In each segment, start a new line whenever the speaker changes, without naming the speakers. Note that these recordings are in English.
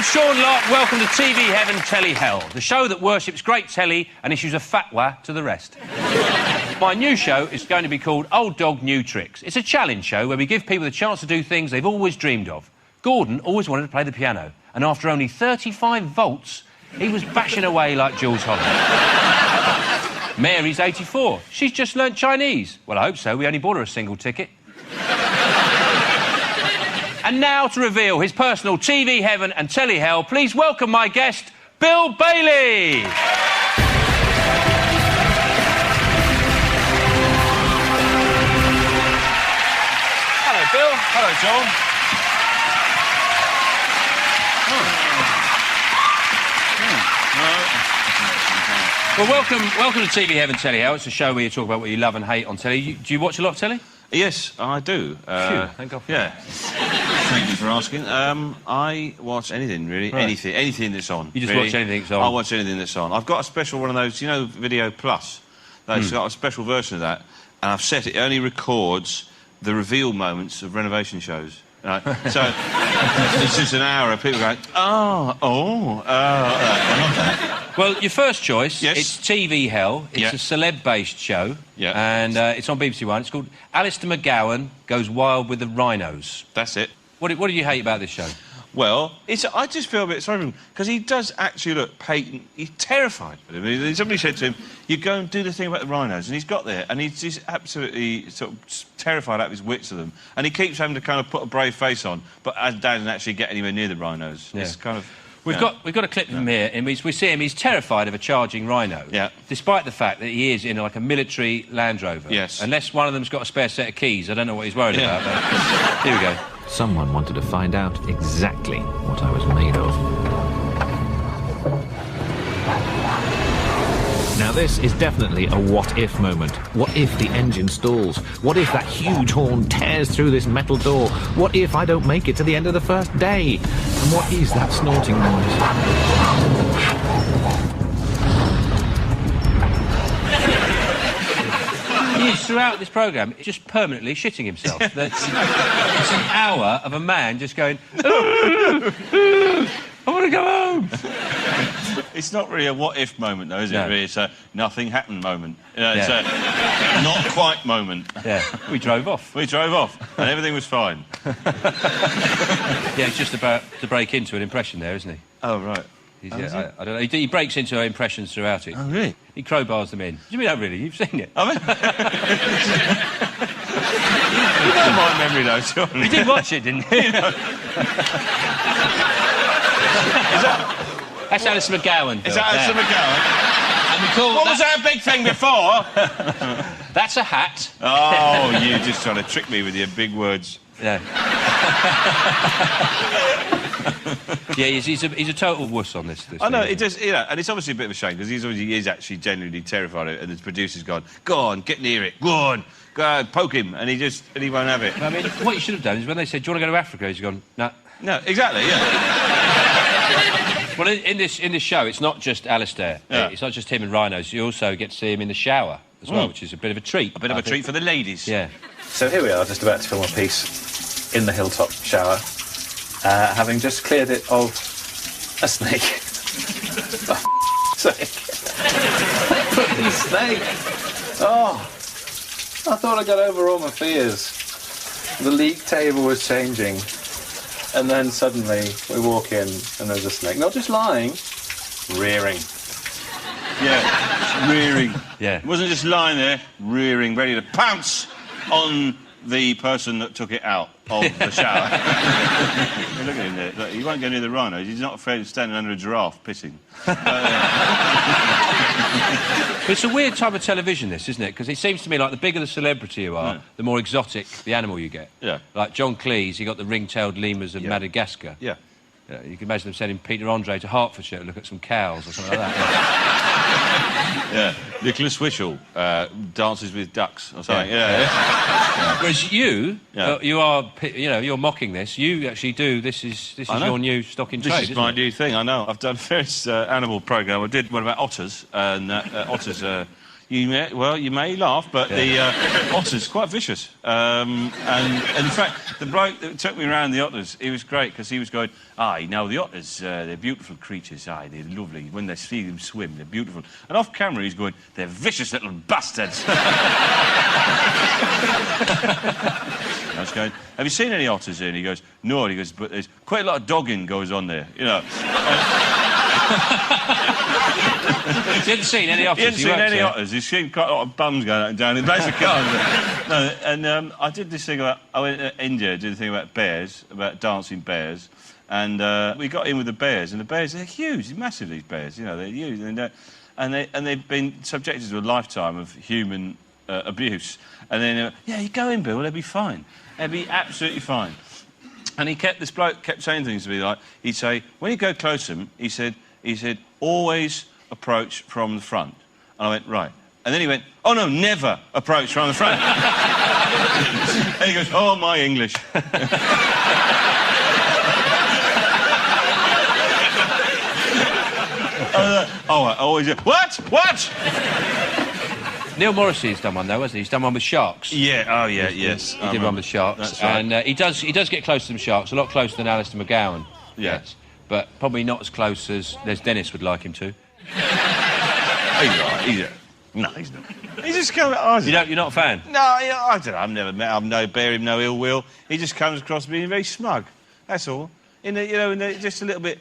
I'm Sean Locke. Welcome to TV Heaven, Telly Hell, the show that worships great telly and issues a fatwa to the rest. My new show is going to be called Old Dog New Tricks. It's a challenge show where we give people the chance to do things they've always dreamed of. Gordon always wanted to play the piano, and after only 35 volts, he was bashing away like Jules Holland. Mary's 84. She's just learnt Chinese. Well, I hope so. We only bought her a single ticket. And now to reveal his personal TV heaven and telly hell, please welcome my guest, Bill Bailey. Hello, Bill.
Hello, John.
Well, welcome to TV Heaven, Telly Hell. It's a show where you talk about what you love and hate on telly. Do you watch a lot of telly?
Yes, I do.
Phew, thank God for
that. Thank you for asking. I watch anything, really.
Right.
Anything that's on.
You just
really.
watch anything that's on?
I watch anything that's on. I've got a special one of those, you know, Video Plus. It's got a special version of that, and I've set it only records the reveal moments of renovation shows. Right? So it's just an hour of people going, I love that.
Well, your first choice,
yes.
It's TV Hell. It's a celeb-based show.
Yeah.
And it's on BBC One. It's called Alistair McGowan Goes Wild with the Rhinos.
That's it.
What do you hate about this show?
Well, I just feel a bit sorry for him, because he does actually look patent. He's terrified. Somebody said to him, you go and do the thing about the rhinos, and he's got there, and he's just absolutely sort of terrified out of his wits of them, and he keeps having to kind of put a brave face on, but doesn't actually get anywhere near the rhinos.
Yeah.
It's kind of...
We've got a clip of him here, and we see him, he's terrified of a charging rhino.
Yeah.
Despite the fact that he is in, like, a military Land Rover.
Yes.
Unless one of them's got a spare set of keys, I don't know what he's worried about, but... Here we go.
Someone wanted to find out exactly what I was made of. Now this is definitely a what-if moment. What if the engine stalls? What if that huge horn tears through this metal door? What if I don't make it to the end of the first day? And what is that snorting noise?
He is, throughout this programme, just permanently shitting himself. It's an hour of a man just going, I want to go home.
It's not really a what-if moment, though, is it?
No.
Really? It's a nothing-happened moment. It's a not-quite moment.
Yeah, we drove off.
We drove off, and everything was fine.
Yeah, he's just about to break into an impression there, isn't he?
Oh, right.
I don't know. He breaks into our impressions throughout it.
Oh, really?
He crowbars them in. Do you mean that, really? You've seen it?
I mean... You know my memory, though, Sean.
You did watch it, didn't you? That's Alistair McGowan.
Is that Alistair McGowan?
And we call
What was that big thing before?
That's a hat.
Oh, you're just trying to trick me with your big words.
Yeah. Yeah, he's a total wuss on this
I know,
thing,
it does, you know, and it's obviously a bit of a shame, because he is actually genuinely terrified of it, and the producer's gone, go on, get near it, go on, poke him, and he won't have it.
I mean, what you should have done is when they said, do you want to go to Africa? He's gone, no.
No, exactly, yeah.
Well, in this show, it's not just Alistair.
Yeah.
It's not just him and rhinos. You also get to see him in the shower as well, which is a bit of a treat.
A bit of a treat for the ladies.
Yeah.
So here we are, just about to film a piece in the hilltop shower, having just cleared it of a snake. For sake. Fucking snake! Oh, I thought I got over all my fears. The league table was changing, and then suddenly we walk in and there's a snake. Not just lying, rearing.
Yeah, rearing.
Yeah.
It wasn't just lying there, rearing, ready to pounce on the person that took it out of the shower. Look at him there. Look, he won't go near the rhinos. He's not afraid of standing under a giraffe pissing.
It's a weird type of television, this, isn't it? Because it seems to me like the bigger the celebrity you are, the more exotic the animal you get.
Yeah.
Like John Cleese, he got the ring-tailed lemurs of Madagascar.
Yeah.
You can imagine them sending Peter Andre to Hertfordshire to look at some cows or something like that.
Yeah. Nicholas Wishall dances with ducks or something. Yeah.
Whereas you are, you're mocking this. You actually do. This is your new stock in trade.
This is my new thing. I know. I've done various animal programme. I did one about otters, and otters are You may laugh, but the otter's quite vicious. And in fact, the bloke that took me around the otters, he was great because he was going, you know, the otters, they're beautiful creatures. They're lovely. When they see them swim, they're beautiful. And off camera, he's going, they're vicious little bastards. I was going, have you seen any otters here? And he goes, no. And he goes, but there's quite a lot of dogging goes on there, you know.
He hadn't seen any otters.
He hadn't seen any otters. He's seen quite a lot of bums going up and down in basic cars. No, and I did this thing about... I went to India, did a thing about bears, about dancing bears, and we got in with the bears, and the bears, they're huge, they're massive, these bears, you know, they're huge, and they've been subjected to a lifetime of human abuse. And then, yeah, you go in, Bill, they'll be fine. They'll be absolutely fine. And this bloke kept saying things to me like, he'd say, when you go close to them, he said, always approach from the front. And I went, right. And then he went, oh, no, never approach from the front. And he goes, oh, my English. I always go, what?
Neil Morrissey's done one, though, hasn't he? He's done one with sharks.
Yeah, oh, yeah, yes.
He did one with sharks.
That's right.
And he does get close to some sharks, a lot closer than Alistair McGowan.
Yes.
But probably not as close as Dennis would like him to.
He's all right. No, he's not. He's just coming...
You're not a fan?
No, I don't know. I've never met him. Bear him no ill will. He just comes across being very smug. That's all. Just a little bit...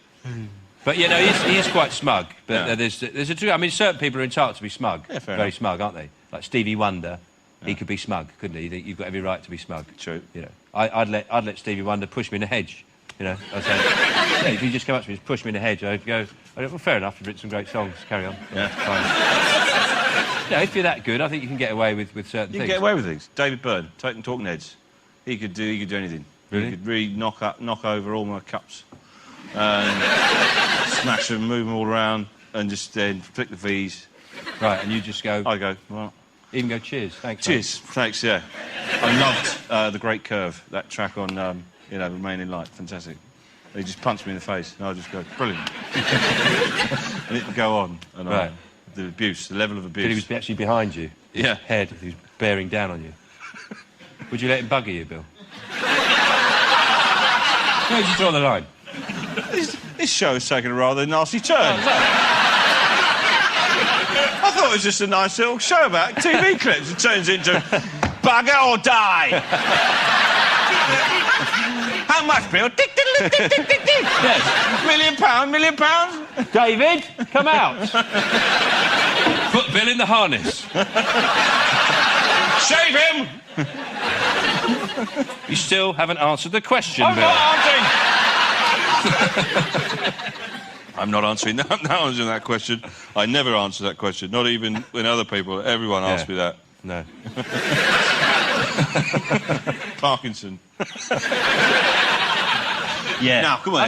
But, you know, he is quite smug. But yeah. There's a truth. I mean, certain people are entitled to be smug.
Yeah, fair
very
enough.
Smug, aren't they? Like Stevie Wonder. Yeah. He could be smug, couldn't he? You've got every right to be smug.
True.
You know, I'd let Stevie Wonder push me in the hedge. You know, I'd say, yeah, if you just come up to me and push me in the hedge, I'd go, well, fair enough, you've written some great songs, carry on.
Yeah.
Fine. Yeah, if you're that good, I think you can get away with certain things.
You can get away with things. David Byrne, Talking Heads. He could do anything.
Really?
He could really knock over all my cups. And smash them, move them all around, and just then flick the V's.
Right, and you just go...
I go, well...
Even go, cheers, thanks.
Cheers,
mate.
Thanks, yeah. I loved The Great Curve, that track on, Remain in Light. Fantastic. He just punched me in the face, and I just go, brilliant. And it would go on and on.
Right.
The abuse, the level of abuse.
But he was actually behind you. His
Yeah.
head, he was bearing down on you. Would you let him bugger you, Bill? Where did you draw the line?
This show has taken a rather nasty turn. I thought it was just a nice little show about TV clips. It turns into bugger or die. How much, Bill? Tick, tick, tick, tick, tick, tick. Yes. £1 million?
David, come out. Put Bill in the harness.
Save him!
You still haven't answered the question,
I'm
Bill.
not answering. I'm not answering that question. I never answer that question, not even when other people. Everyone asks me that.
No.
Parkinson.
Yeah.
Now, come on.
I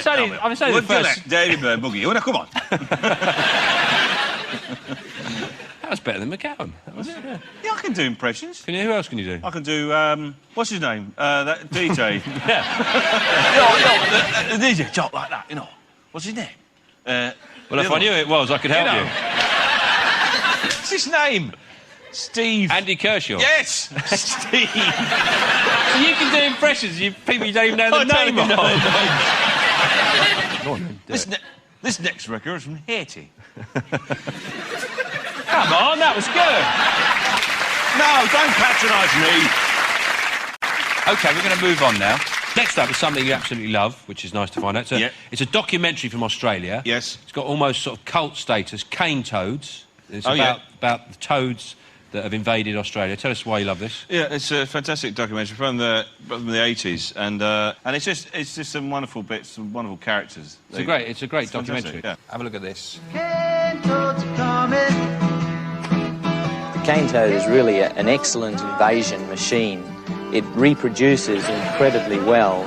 was only the first...
David Byrne, Boogie. Oh, no, come on.
That was better than McGowan. That was it, yeah.
Yeah, I can do impressions.
Who else can you do?
I can do, what's his name? That DJ.
Yeah.
The DJ, talk like that, you know. What's his name?
Well, if I knew who it was, I could help you.
What's his name? Steve.
Andy Kershaw.
Yes! Steve.
So you can do impressions of people you don't even know the name of. Go on, then,
This next record is from Haiti.
Come on, that was good.
No, don't patronise me.
OK, we're going to move on now. Next up is something you absolutely love, which is nice to find out. It's a documentary from Australia.
Yes.
It's got almost sort of cult status, cane toads. It's about the toads that have invaded Australia. Tell us why you love this.
Yeah, it's a fantastic documentary from the 80s, and it's just some wonderful bits, some wonderful characters.
It's a great documentary.
Yeah.
Have a look at this.
Cane toads are coming. The cane toad is really an excellent invasion machine. It reproduces incredibly well.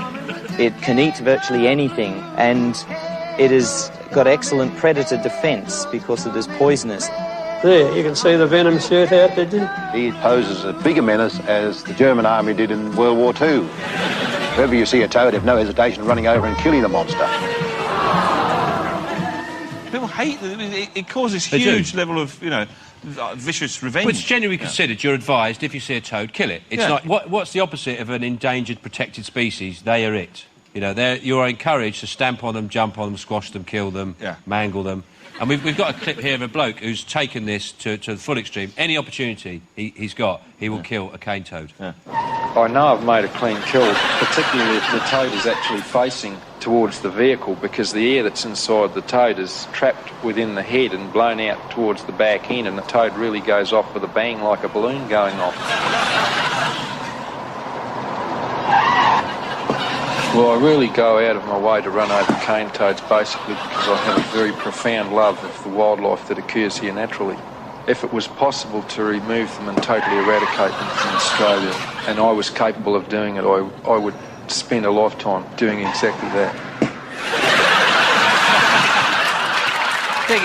It can eat virtually anything, and it has got excellent predator defence because it is poisonous.
There, you can see the venom shoot out, did you?
He poses a bigger menace as the German army did in World War II. Wherever you see a toad, have no hesitation running over and killing the monster.
People hate it. It causes
They
huge
do.
level of, you know, vicious revenge.
But it's generally considered, you're advised, if you see a toad, kill it. It's like, what's the opposite of an endangered, protected species? They are it. You know, you're encouraged to stamp on them, jump on them, squash them, kill them, mangle them. And we've got a clip here of a bloke who's taken this to the full extreme. Any opportunity he's got, he will kill a cane toad.
I know I've made a clean kill, particularly if the toad is actually facing towards the vehicle, because the air that's inside the toad is trapped within the head and blown out towards the back end, and the toad really goes off with a bang like a balloon going off. Well, I really go out of my way to run over cane toads, basically because I have a very profound love of the wildlife that occurs here naturally. If it was possible to remove them and totally eradicate them from Australia, and I was capable of doing it, I would spend a lifetime doing exactly that.
Thing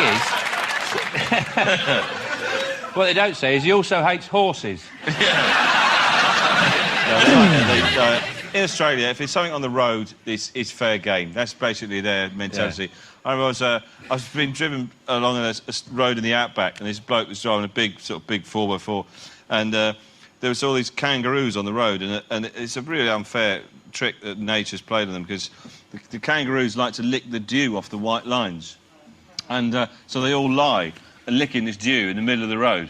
is, what they don't say is he also hates horses.
In Australia, if it's something on the road, it's fair game. That's basically their mentality. I I've been driven along a road in the outback, and this bloke was driving a big 4x4, and there was all these kangaroos on the road, and it's a really unfair trick that nature's played on them, because the kangaroos like to lick the dew off the white lines, and so they all lie and licking this dew in the middle of the road.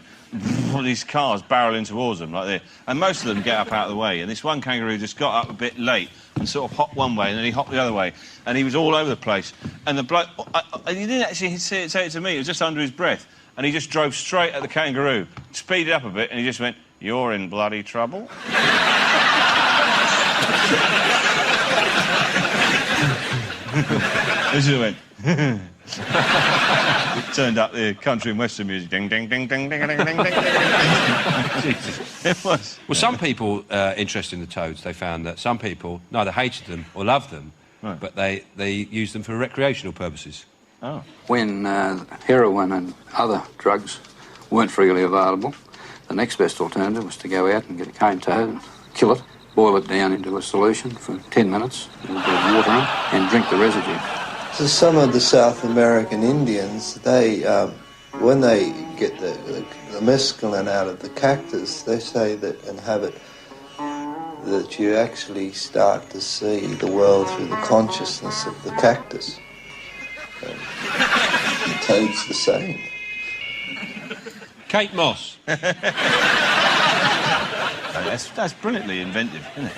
All these cars barreling towards them like this, and most of them get up out of the way, and this one kangaroo just got up a bit late and sort of hopped one way, and then he hopped the other way, and he was all over the place, and the bloke, he didn't actually say it to me, it was just under his breath, and he just drove straight at the kangaroo, speeded up a bit, and he just went, "You're in bloody trouble." This is went. It turned up the country and western music. Ding, ding, ding, ding, ding, ding, ding, ding, ding. It was.
Well, some people interested in the toads, they found that some people neither hated them or loved them, but they used them for recreational purposes.
Oh.
When heroin and other drugs weren't freely available, the next best alternative was to go out and get a cane toad and kill it, boil it down into a solution for 10 minutes, with a bit of water in, and drink the residue.
So some of the South American Indians, they, when they get the mescaline out of the cactus, they say that that you actually start to see the world through the consciousness of the cactus. The toad's the same.
Kate Moss.
That's brilliantly inventive, isn't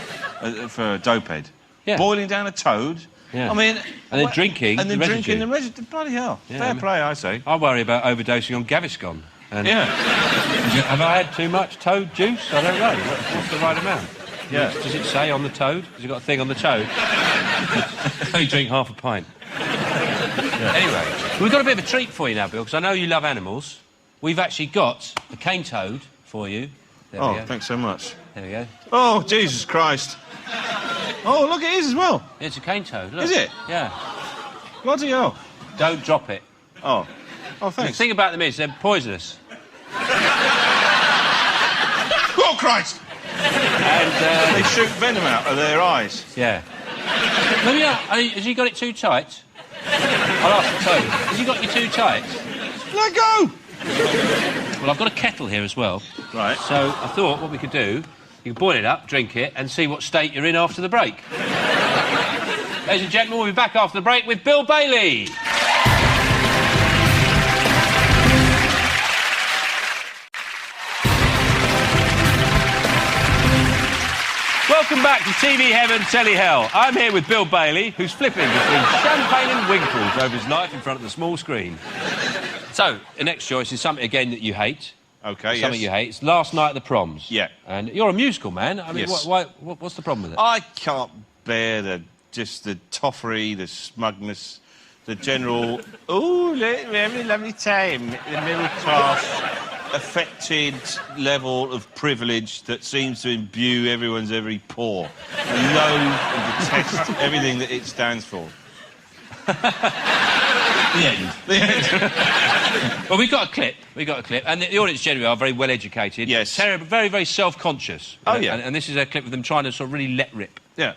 it? For a dopehead.
Yeah.
Boiling down a toad.
Yeah.
I mean...
And then drinking
and then
the
drinking
residue.
the residue. Bloody hell.
Yeah,
Fair play, I say.
I worry about overdosing on Gaviscon. And
Yeah.
have I had too much toad juice? I don't know. What's the right amount?
Yeah.
Does it say on the toad? Has it got a thing on the toad? Only drink half a pint. Anyway, we've got a bit of a treat for you now, Bill, because I know you love animals. We've actually got a cane toad for you. There we go.
Thanks so much.
There we go.
Oh, Jesus Christ. Oh, look, it is as well.
It's a cane toad. Look.
Is it?
Yeah.
Bloody hell.
Don't drop it.
Oh,
The
thanks.
thing about them is they're poisonous.
Oh, Christ!
And
They shoot venom out of their eyes.
yeah. Let me ask, has he got it too tight? I'll ask the toad. Has he got you too tight?
Let go!
Well, I've got a kettle here as well.
Right.
So I thought what we could do, you can boil it up, drink it, and see what state you're in after the break. Ladies and gentlemen, we'll be back after the break with Bill Bailey. Welcome back to TV Heaven, Telly Hell. I'm here with Bill Bailey, who's flipping between champagne and winkles over his life in front of the small screen. So, the next choice is something, again, that you hate.
OK,
Something you hate. It's Last Night at the Proms.
Yeah.
And you're a musical man. I mean,
Yes.
what's the problem with it?
I can't bear the toffery, the smugness, the general, very lovely time, the middle class, affected level of privilege that seems to imbue everyone's every pore. And loathe and detest everything that it stands for. The end. The end.
Well, we got a clip, and the audience generally are very well educated.
Yes.
Terrible, very, very self-conscious.
Oh, yeah.
And this is a clip of them trying to sort of really let rip.
Yeah.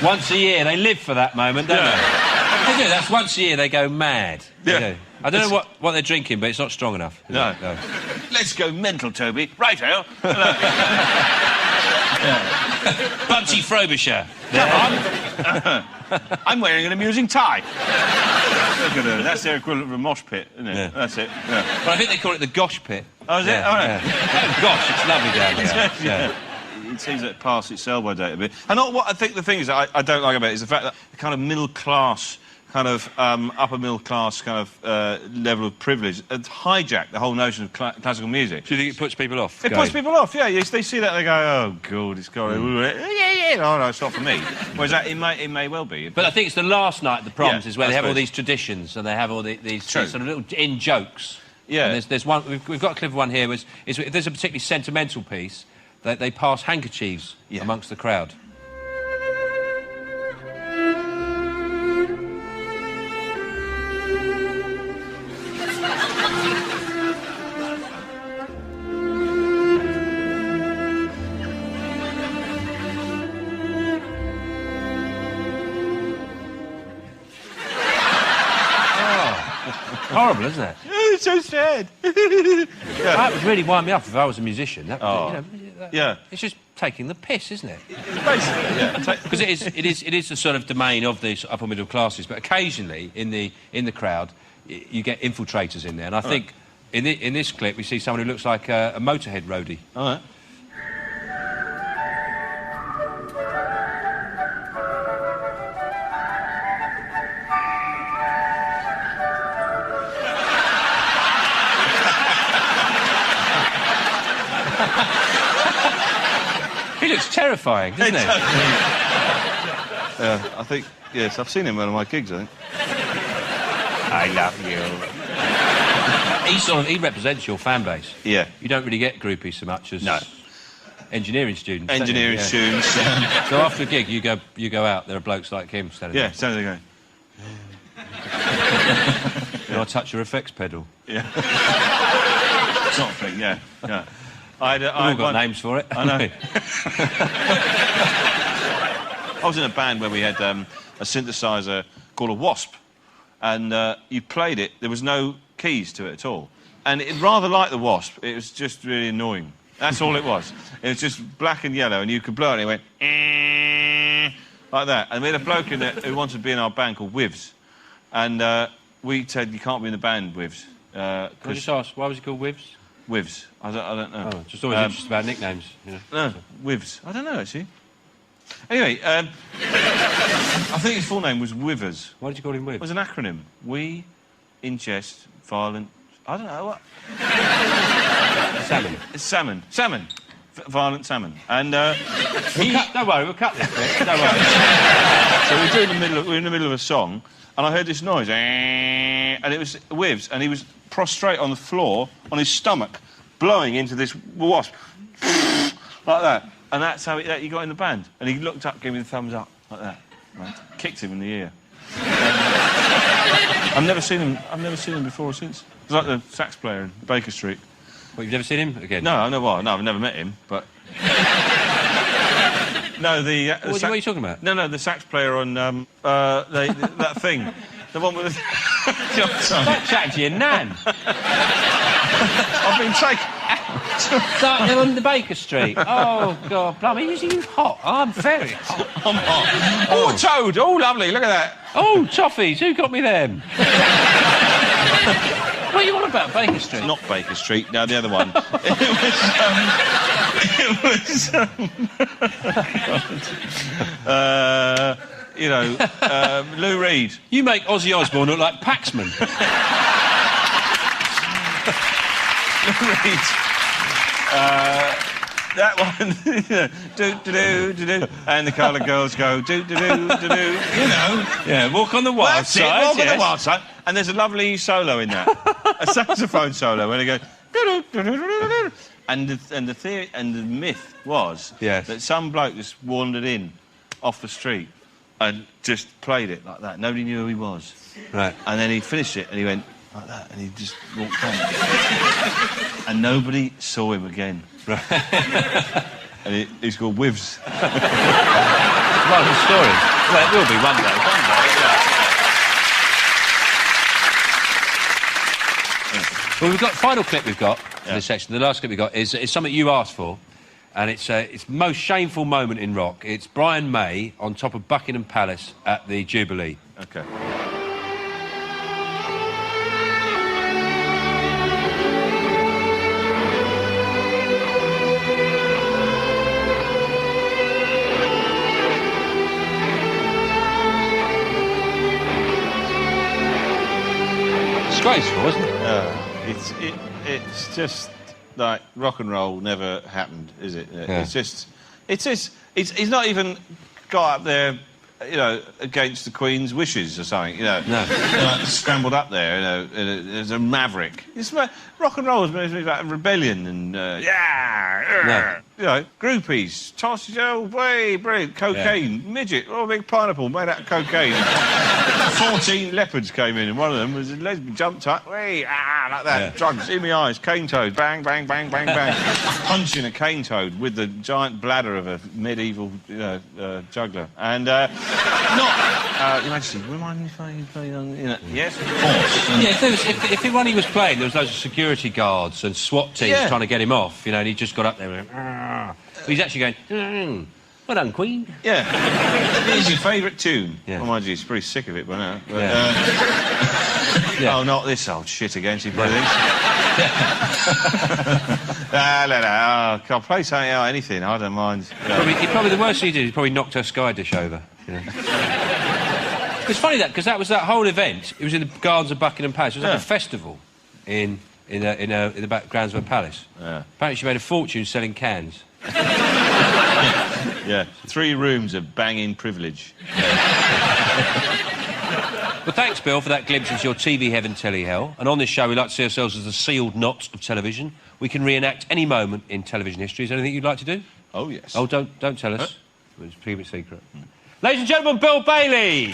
Once a year, they live for that moment, don't they? They do. That's once a year they go mad.
Yeah.
I don't know what they're drinking, but it's not strong enough.
No. Let's go mental, Toby. Right-o.
Bunchy Frobisher.
Come on. I'm wearing an amusing tie. Look at her. That's their equivalent of a mosh pit, isn't it?
Yeah.
That's it. Yeah.
Well, I think they call it the Gosh Pit.
Oh, is it?
Yeah,
Oh, no.
yeah. Oh, gosh, it's lovely down there.
Yeah. It seems that it passed its sell-by date a bit. And what I think the thing is that I don't like about it is the fact that the kind of middle-class, kind of upper-middle-class kind of level of privilege has hijacked the whole notion of classical music.
Do you think it puts people off?
It puts people off, yeah. Yes, they see that, they go, oh, God, it's got... Yeah, no, it's not for me. Whereas that, it may well be.
But I think it's the last night of the proms is where
I
they have all
suppose.
these traditions and they have all these
True.
sort of little in-jokes.
Yeah.
And there's one... We've got a clever one here. Is if there's a particularly sentimental piece, they pass handkerchiefs amongst the crowd. Horrible, isn't it?
It's so sad.
That would really wind me up if I was a musician. That,
Yeah.
It's just taking the piss, isn't it?
Basically, yeah.
Because it is the sort of domain of the upper middle classes. But occasionally, in the crowd, you get infiltrators in there. And I think in this clip we see someone who looks like a Motorhead roadie.
All right.
He looks terrifying, doesn't he?
Yeah, I think, yes, I've seen him at one of my gigs, I think. I love you.
He represents your fan base.
Yeah.
You don't really get groupies so much as engineering students.
Engineering students.
So after a gig, you go out. There are blokes like him standing there.
Yeah, standing there going.
And I touch your effects pedal.
Yeah. Sort of thing, yeah.
We've all got names for it.
I know. I was in a band where we had a synthesizer called a Wasp, and you played it. There was no keys to it at all, and it rather like the Wasp. It was just really annoying. That's all it was. It was just black and yellow, and you could blow it, and it went like that. And we had a bloke in there who wanted to be in our band called Wivs, and we said you can't be in the band, Wivs.
Can I just ask, why was it called Wivs?
Wivs. I don't know.
Oh, just always interested about nicknames. You know.
No, Wivs. I don't know, actually. Anyway, I think his full name was Withers.
Why did you call him Wivs?
It was an acronym. We ingest violent... I don't know, what?
Salmon.
It's salmon. Salmon. Violent salmon. And
don't worry, we'll cut this bit. Don't worry.
So we're in the middle of a song, and I heard this noise, and it was Wivs, and he was prostrate on the floor, on his stomach, blowing into this wasp, like that. And that's how he got in the band. And he looked up, gave me the thumbs up, like that. Right? Kicked him in the ear. I've never seen him before or since. He's like the sax player in Baker Street.
Well, you've never seen him again?
No, I know why. No, I've never met him, but... No, the...
What are you talking about?
No, the sax player on that thing. The one with the...
Stop chatting to your nan.
I've been taken...
Start on the Baker Street. Oh, God, blimey, you hot. I'm very hot.
I'm hot. Oh, a toad. Oh, lovely. Look at that.
Oh, toffees. Who got me them? What are you on about, Baker Street?
Not Baker Street. No, the other one. Lou Reed.
You make Ozzy Osbourne look like Paxman.
Lou Reed. That one, do, and the colour girls go do. You know,
yeah, Walk on the Wild Side.
Walk on the Wild Side, and there's a lovely solo in that, a saxophone solo, where they go and the theory and the myth was that some bloke just wandered in off the street and just played it like that. Nobody knew who he was.
Right.
And then he finished it and he went like that, and he just walked on. And nobody saw him again.
Right.
And he's called Wivs.
What a story. Well, it will be one day. Well, we've got final clip we've got in this section. The last clip we've got is something you asked for, and it's the most shameful moment in rock. It's Brian May on top of Buckingham Palace at the Jubilee.
OK.
Disgraceful, isn't it?
It's just like rock and roll never happened, is it?
Yeah.
He's not even got up there, you know, against the Queen's wishes or something, you know.
No.
Like, scrambled up there, you know, as a maverick. Rock and roll is meant to be about rebellion and you know, groupies, toss your way, brilliant, cocaine, midget, oh, big pineapple made out of cocaine. 14 leopards came in, and one of them was a lesbian, jumped up, way, like that, drugs in my eyes, cane toad, bang, bang, bang, bang, bang, punching a cane toad with the giant bladder of a medieval, juggler, and Your Majesty, remind me if I play on... You know, yes, of course.
Yeah, if when he was playing, there was loads of security guards and SWAT teams trying to get him off, you know, and he just got up there and went... But he's actually going... well done, Queen.
Yeah. Here's your favourite tune. Yeah. Oh, mind you, he's pretty sick of it by now. But, oh, not this old shit again, she probably thinks. Oh, can't play something out, anything, I don't mind.
Probably the worst he did, he probably knocked her Sky dish over. You know? It's funny because that was that whole event. It was in the gardens of Buckingham Palace. It was like a festival in the backgrounds of a palace. Yeah. Apparently, she made a fortune selling cans.
Yeah, 3 rooms of banging privilege.
Well, thanks, Bill, for that glimpse into your TV heaven, telly hell. And on this show, we like to see ourselves as the sealed knots of television. We can reenact any moment in television history. Is there anything you'd like to do?
Oh, yes.
Oh, don't tell us. Huh? We'll keep it secret. Ladies and gentlemen, Bill Bailey!